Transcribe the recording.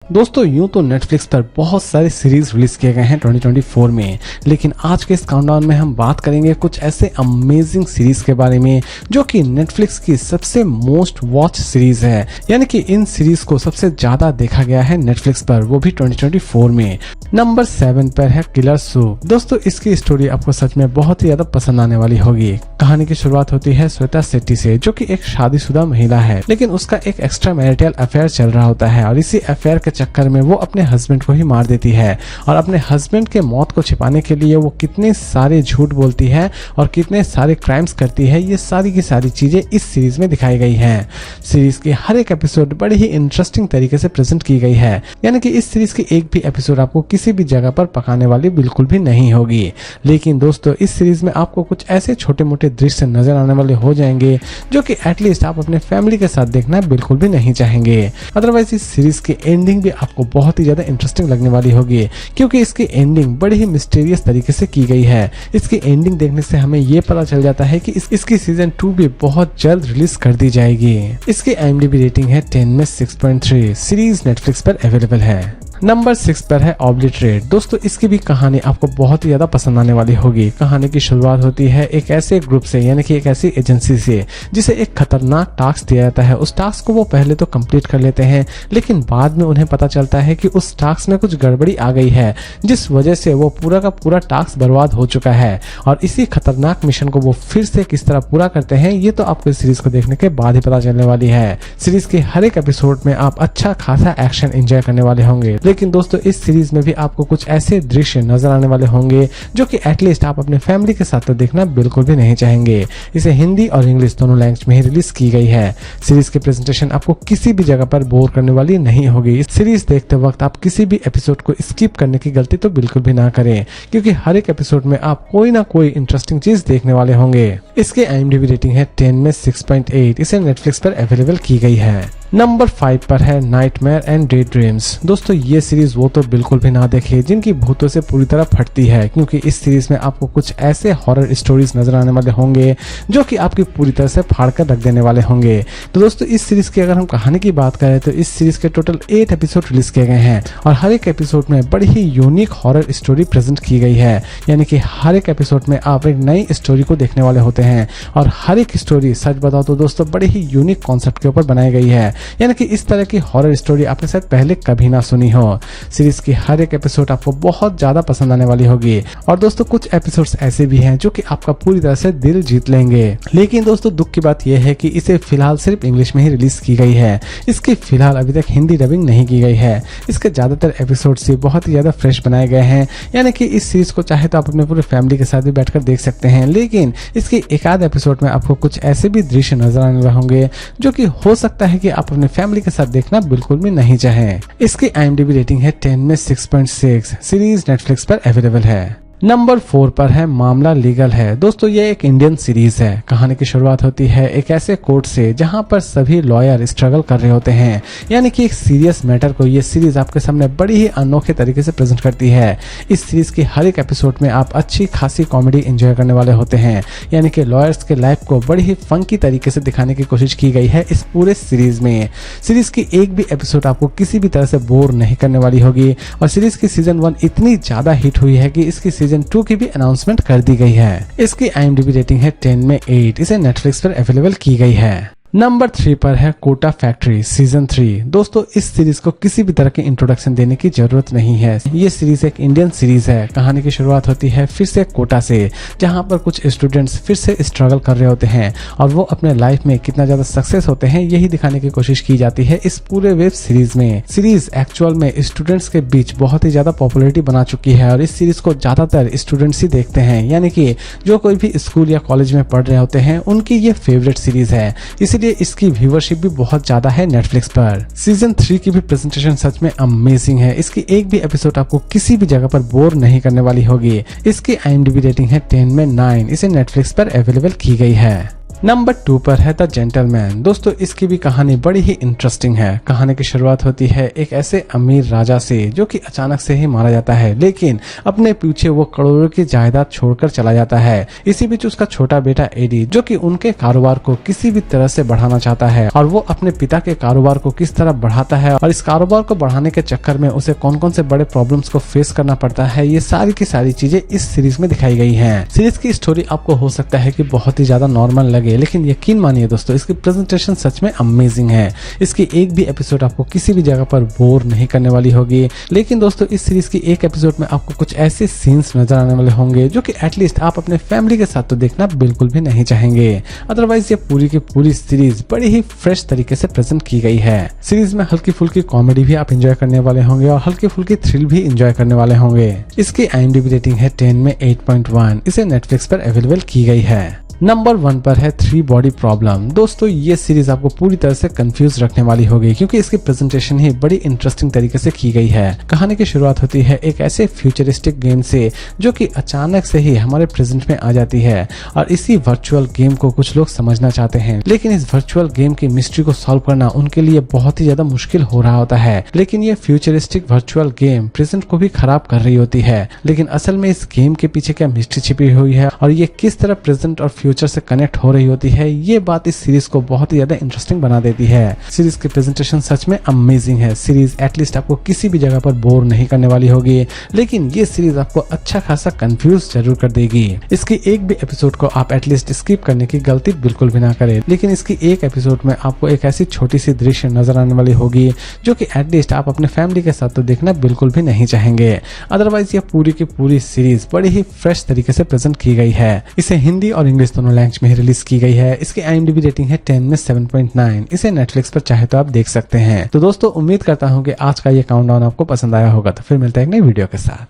दोस्तों यूं तो नेटफ्लिक्स पर बहुत सारे सीरीज रिलीज किए गए हैं 2024 में, लेकिन आज के इस काउंटडाउन में हम बात करेंगे कुछ ऐसे अमेजिंग सीरीज के बारे में जो कि नेटफ्लिक्स की सबसे मोस्ट वॉच सीरीज है। यानी कि इन सीरीज को सबसे ज्यादा देखा गया है नेटफ्लिक्स पर, वो भी 2024 में। नंबर 7 पर है किलर सूप। दोस्तों इसकी स्टोरी आपको सच में बहुत ही ज्यादा पसंद आने वाली होगी। कहानी की शुरुआत होती है श्वेता शेट्टी से, जो कि एक शादीशुदा महिला है, लेकिन उसका एक एक्स्ट्रा मैरिटल अफेयर चल रहा होता है और इसी अफेयर के चक्कर में वो अपने हस्बैंड को ही मार देती है। और अपने हस्बैंड के मौत को छिपाने के लिए वो कितने सारे झूठ बोलती है और कितने सारे क्राइम्स करती है, ये सारी की सारी चीजें इस सीरीज में दिखाई गई हैं। सीरीज की हर एक एपिसोड बड़ी ही इंटरेस्टिंग तरीके से प्रेजेंट की गई है। यानी कि इस सीरीज की एक भी एपिसोड आपको किसी भी जगह पर पकाने वाली बिल्कुल भी नहीं होगी। लेकिन दोस्तों इस सीरीज में आपको कुछ ऐसे छोटे मोटे दृश्य नजर आने वाले हो जाएंगे जो कि एटलीस्ट आप अपने फैमिली के साथ देखना बिल्कुल भी नहीं चाहेंगे। अदरवाइज इस सीरीज की एंडिंग भी आपको बहुत ही ज्यादा इंटरेस्टिंग लगने वाली होगी, क्योंकि इसकी एंडिंग बड़ी ही मिस्टीरियस तरीके से की गई है। इसकी एंडिंग देखने से हमें ये पता चल जाता है कि इसकी सीजन 2 भी बहुत जल्द रिलीज कर दी जाएगी। इसकी IMDb रेटिंग है 10 में 6.3। सीरीज नेटफ्लिक्स पर अवेलेबल है। नंबर 6 पर है ऑब्लिटरेट। दोस्तों इसकी भी कहानी आपको बहुत ही ज्यादा पसंद आने वाली होगी। कहानी की शुरुआत होती है एक ऐसे ग्रुप से, यानी कि एक ऐसी एजेंसी से जिसे एक खतरनाक टास्क दिया जाता है। उस टास्क को वो पहले तो कंप्लीट कर लेते हैं, लेकिन बाद में उन्हें पता चलता है कि उस टास्क में कुछ गड़बड़ी आ गई है, जिस वजह से वो पूरा का पूरा टास्क बर्बाद हो चुका है। और इसी खतरनाक मिशन को वो फिर से किस तरह पूरा करते हैं, ये तो आपको इस सीरीज को देखने के बाद ही पता चलने वाली है। सीरीज के हर एक एपिसोड में आप अच्छा खासा एक्शन एंजॉय करने वाले होंगे। लेकिन दोस्तों इस सीरीज में भी आपको कुछ ऐसे दृश्य नजर आने वाले होंगे जो कि एटलीस्ट आप अपने फैमिली के साथ तो देखना बिल्कुल भी नहीं चाहेंगे। इसे हिंदी और इंग्लिश दोनों लैंग्वेज में ही रिलीज की गई है। सीरीज की प्रेजेंटेशन आपको किसी भी जगह पर बोर करने वाली नहीं होगी। इस सीरीज देखते वक्त आप किसी भी एपिसोड को स्किप करने की गलती तो बिल्कुल भी ना करें, क्योंकि हर एक एपिसोड में आप कोई ना कोई इंटरेस्टिंग चीज देखने वाले होंगे। इसके IMDb रेटिंग है 10 में 6.8। इसे नेटफ्लिक्स पर अवेलेबल की गई है। नंबर 5 पर है नाइटमेयर एंड डे ड्रीम्स। दोस्तों ये सीरीज वो तो बिल्कुल भी ना देखे जिनकी भूतों से पूरी तरह फटती है, क्योंकि इस सीरीज में आपको कुछ ऐसे हॉरर स्टोरीज नजर आने वाले होंगे जो कि आपकी पूरी तरह से फाड़ कर रख देने वाले होंगे। तो दोस्तों इस सीरीज की अगर हम कहानी की बात करें तो इस सीरीज के टोटल 8 एपिसोड रिलीज किए गए हैं और हर एक एपिसोड में बड़ी ही यूनिक हॉरर स्टोरी प्रेजेंट की गई है। यानी कि हर एक एपिसोड में आप एक नई स्टोरी को देखने वाले होते हैं और हर एक स्टोरी सच बताओ तो दोस्तों बड़ी ही यूनिक कॉन्सेप्ट के ऊपर बनाई गई है। यानी कि इस तरह की हॉरर स्टोरी आपने शायद पहले कभी ना सुनी हो। सीरीज की हर एक एपिसोड आपको बहुत ज्यादा पसंद आने वाली होगी। और दोस्तों कुछ एपिसोड्स ऐसे भी हैं जो कि आपका पूरी तरह से दिल जीत लेंगे। लेकिन दोस्तों दुख की बात यह है कि इसे फिलहाल सिर्फ इंग्लिश में ही रिलीज की गई है। इसकी फिलहाल अभी तक हिंदी डबिंग नहीं की गई है। इसके ज्यादातर एपिसोड से बहुत ही ज्यादा फ्रेश बनाए गए हैं। यानी कि इस सीरीज को चाहे तो आप अपने पूरे फैमिली के साथ भी बैठकर देख सकते हैं, लेकिन इसके एक आध एपिसोड में आपको कुछ ऐसे भी दृश्य नजर आने वाले होंगे जो कि हो सकता है कि आप अपने फैमिली के साथ देखना बिल्कुल भी नहीं चाहें। इसकी IMDb रेटिंग है 10 में 6.6। सीरीज नेटफ्लिक्स पर अवेलेबल है। नंबर 4 पर है मामला लीगल है। दोस्तों ये एक इंडियन सीरीज है। कहानी की शुरुआत होती है एक ऐसे कोर्ट से जहां पर सभी लॉयर स्ट्रगल कर रहे होते हैं। यानी कि एक सीरियस मैटर को ये सीरीज आपके सामने बड़ी ही अनोखे तरीके से प्रेजेंट करती है। इस सीरीज की हर एक एपिसोड में आप अच्छी खासी कॉमेडी एंजॉय करने वाले होते हैं। यानी कि लॉयर्स के लाइफ को बड़ी ही फंकी तरीके से दिखाने की कोशिश की गई है इस पूरे सीरीज में। सीरीज की एक भी एपिसोड आपको किसी भी तरह से बोर नहीं करने वाली होगी। और सीरीज की सीजन 1 इतनी ज्यादा हिट हुई है कि इसकी सीजन 2 की भी अनाउंसमेंट कर दी गई है। इसकी IMDb रेटिंग है 10 में 8। इसे नेटफ्लिक्स पर अवेलेबल की गई है। नंबर 3 पर है कोटा फैक्ट्री सीजन 3। दोस्तों इस सीरीज को किसी भी तरह के इंट्रोडक्शन देने की जरूरत नहीं है। ये सीरीज एक इंडियन सीरीज है। कहानी की शुरुआत होती है फिर से कोटा से, जहां पर कुछ स्टूडेंट्स फिर से स्ट्रगल कर रहे होते हैं और वो अपने लाइफ में कितना ज्यादा सक्सेस होते हैं यही दिखाने की कोशिश की जाती है इस पूरे वेब सीरीज में। सीरीज एक्चुअल में स्टूडेंट्स के बीच बहुत ही ज्यादा पॉपुलैरिटी बना चुकी है और इस सीरीज को ज्यादातर स्टूडेंट्स ही देखते हैं। यानी कि जो कोई भी स्कूल या कॉलेज में पढ़ रहे होते हैं उनकी ये फेवरेट सीरीज है, इसलिए इसकी व्यूवरशिप भी बहुत ज्यादा है नेटफ्लिक्स पर। सीजन 3 की भी प्रेजेंटेशन सच में अमेजिंग है। इसकी एक भी एपिसोड आपको किसी भी जगह पर बोर नहीं करने वाली होगी। इसकी IMDb रेटिंग है 10 में 9। इसे नेटफ्लिक्स पर अवेलेबल की गई है। नंबर 2 पर है द जेंटलमैन। दोस्तों इसकी भी कहानी बड़ी ही इंटरेस्टिंग है। कहानी की शुरुआत होती है एक ऐसे अमीर राजा से जो कि अचानक से ही मारा जाता है, लेकिन अपने पीछे वो करोड़ों की जायदाद छोड़कर चला जाता है। इसी बीच उसका छोटा बेटा एडी जो कि उनके कारोबार को किसी भी तरह से बढ़ाना चाहता है और वो अपने पिता के कारोबार को किस तरह बढ़ाता है और इस कारोबार को बढ़ाने के चक्कर में उसे कौन कौन से बड़े प्रॉब्लम्स को फेस करना पड़ता है, ये सारी की सारी चीजें इस सीरीज में दिखाई गई हैं। सीरीज की स्टोरी आपको हो सकता है कि बहुत ही ज्यादा नॉर्मल लगे, लेकिन यकीन मानिए दोस्तों इसकी प्रेजेंटेशन सच में अमेजिंग है। इसकी एक भी एपिसोड आपको किसी भी जगह पर बोर नहीं करने वाली होगी। लेकिन दोस्तों इस सीरीज की एक एपिसोड में आपको कुछ ऐसे सीन्स नजर आने वाले होंगे जो कि एटलीस्ट आप अपने फैमिली के साथ तो देखना बिल्कुल भी नहीं चाहेंगे। अदरवाइज ये पूरी की पूरी सीरीज बड़ी ही फ्रेश तरीके से प्रेजेंट की गई है। सीरीज में हल्की फुल्की कॉमेडी भी आप एंजॉय करने वाले होंगे और हल्की फुल्की थ्रिल भी एंजॉय करने वाले होंगे। इसकी IMDb रेटिंग है 10 में 8.1। इसे नेटफ्लिक्स पर अवेलेबल की गई है। नंबर 1 पर है 3 बॉडी प्रॉब्लम। दोस्तों ये सीरीज आपको पूरी तरह से कंफ्यूज रखने वाली होगी क्योंकि इसकी प्रेजेंटेशन ही बड़ी इंटरेस्टिंग तरीके से की गई है। कहानी की शुरुआत होती है एक ऐसे फ्यूचरिस्टिक गेम से जो कि अचानक से ही हमारे प्रेजेंट में आ जाती है और इसी वर्चुअल गेम को कुछ लोग समझना चाहते हैं, लेकिन इस वर्चुअल गेम की मिस्ट्री को सॉल्व करना उनके लिए बहुत ही ज्यादा मुश्किल हो रहा होता है। लेकिन ये फ्यूचरिस्टिक वर्चुअल गेम प्रेजेंट को भी खराब कर रही होती है, लेकिन असल में इस गेम के पीछे क्या मिस्ट्री छिपी हुई है और ये किस तरह प्रेजेंट और फ्यूचर से कनेक्ट हो रही होती है, ये बात इस सीरीज को बहुत ही ज्यादा इंटरेस्टिंग बना देती है। सीरीज की प्रेजेंटेशन सच में अमेजिंग है। सीरीज एटलीस्ट आपको किसी भी जगह पर बोर नहीं करने वाली होगी, लेकिन ये सीरीज आपको अच्छा खासा कंफ्यूज जरूर कर देगी। इसकी एक भी एपिसोड को आप एटलीस्ट स्किप करने की गलती बिल्कुल भी ना करें, लेकिन इसकी एक एपिसोड में आपको एक ऐसी छोटी सी दृश्य नजर आने वाली होगी जो कि एटलीस्ट आप अपने फैमिली के साथ तो देखना बिल्कुल भी नहीं चाहेंगे। अदरवाइज ये पूरी की पूरी सीरीज बड़ी ही फ्रेश तरीके से प्रेजेंट की गई है। इसे हिंदी और इंग्लिश दोनों लैंग्वेज में रिलीज की गई है। इसकी IMDb रेटिंग है 10 में 7.9। इसे नेटफ्लिक्स पर चाहे तो आप देख सकते हैं। तो दोस्तों उम्मीद करता हूँ कि आज का ये काउंटडाउन आपको पसंद आया होगा। तो फिर मिलते हैं एक नई वीडियो के साथ।